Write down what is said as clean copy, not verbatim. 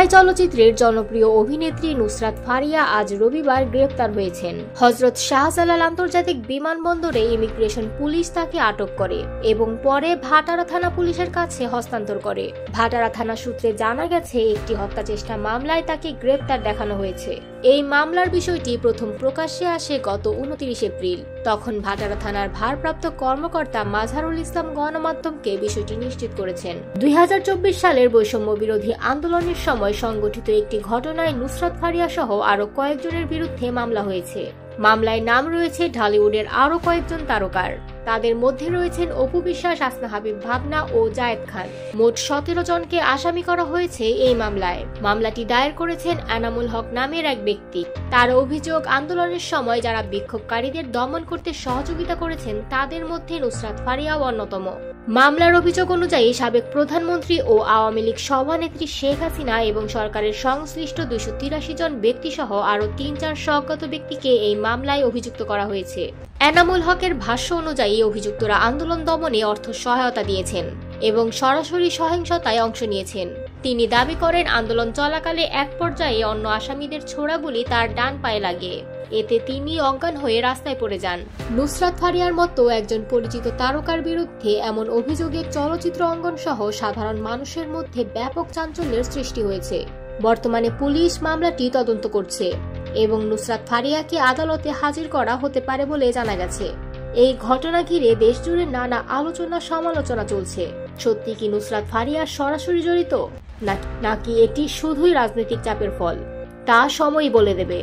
মামলায় চলচ্চিত্রের জনপ্রিয় অভিনেত্রী নুসরাত ফারিয়া আজ রবিবার গ্রেফতার হয়েছেন। হযরত শাহজালাল আন্তর্জাতিক বিমানবন্দরে ইমিগ্রেশন পুলিশ তাকে আটক করে এবং পরে ভাটারা থানা পুলিশের কাছে হস্তান্তর করে। ভাটারা থানা সূত্রে জানা গেছে, একটি হত্যাচেষ্টা মামলায় তাকে গ্রেফতার দেখানো হয়েছে। এই মামলার বিষয়টি প্রথম প্রকাশ্যে আসে গত 29 এপ্রিল। তখন ভাটারা থানার ভারপ্রাপ্ত কর্মকর্তা মাজহারুল ইসলাম গণমাধ্যমকে বিষয়টি নিশ্চিত করেছেন। 2024 সালের বৈষম্য বিরোধী আন্দোলনের সময় সংগঠিত একটি ঘটনায় নুসরাত ফারিয়া সহ আরো কয়েকজনের বিরুদ্ধে মামলা হয়েছে। মামলায় নাম রয়েছে ঢালিউডের আরো কয়েকজন তারকার। তাদের মধ্যে রয়েছেন অপু বিশ্বাস, আসনা হাবিব, ভাবনা ও জায়েদ খান। মোট 17 জনকে আসামি করা হয়েছে এই মামলায়। মামলাটি দায়ের করেছেন এনামুল হক নামের এক ব্যক্তি। তার অভিযোগ, আন্দোলনের সময় যারা বিক্ষোভকারীদের দমন করতে সহযোগিতা করেছেন তাদের মধ্যে নুসরাত ফারিয়াও অন্যতম। মামলার অভিযোগ অনুযায়ী সাবেক প্রধানমন্ত্রী ও আওয়ামী লীগ সভানেত্রী শেখ হাসিনা এবং সরকারের সংশ্লিষ্ট 283 জন ব্যক্তিসহ আরো 3-4 স্বজ্ঞাত ব্যক্তিকে এই মামলায় অভিযুক্ত করা হয়েছে। এনামুল হকের ভাষ্য অনুযায়ী অভিযুক্তরা আন্দোলন দমনে অর্থ সহায়তা দিয়েছেন এবং সরাসরি সহিংসতায় অংশ নিয়েছেন। তিনি দাবি করেন, আন্দোলন চলাকালে এক পর্যায়ে অন্য আসামিদের ছোড়া গুলি তার ডান পায়ে লাগে। এতে তিনি অজ্ঞান হয়ে রাস্তায় পড়ে যান। নুসরাত ফারিয়ার মতো একজন পরিচিত তারকার বিরুদ্ধে এমন অভিযোগে চলচ্চিত্র অঙ্গন সহ সাধারণ মানুষের মধ্যে ব্যাপক চাঞ্চল্যের সৃষ্টি হয়েছে। বর্তমানে পুলিশ মামলাটি তদন্ত করছে এবং নুসরাত ফারিয়াকে আদালতে হাজির করা হতে পারে বলে জানা গেছে। এই ঘটনা ঘিরে দেশজুড়ে নানা আলোচনা সমালোচনা চলছে। সত্যি কি নুসরাত ফারিয়া সরাসরি জড়িত, নাকি এটি শুধুই রাজনৈতিক চাপের ফল, তা সময়ই বলে দেবে।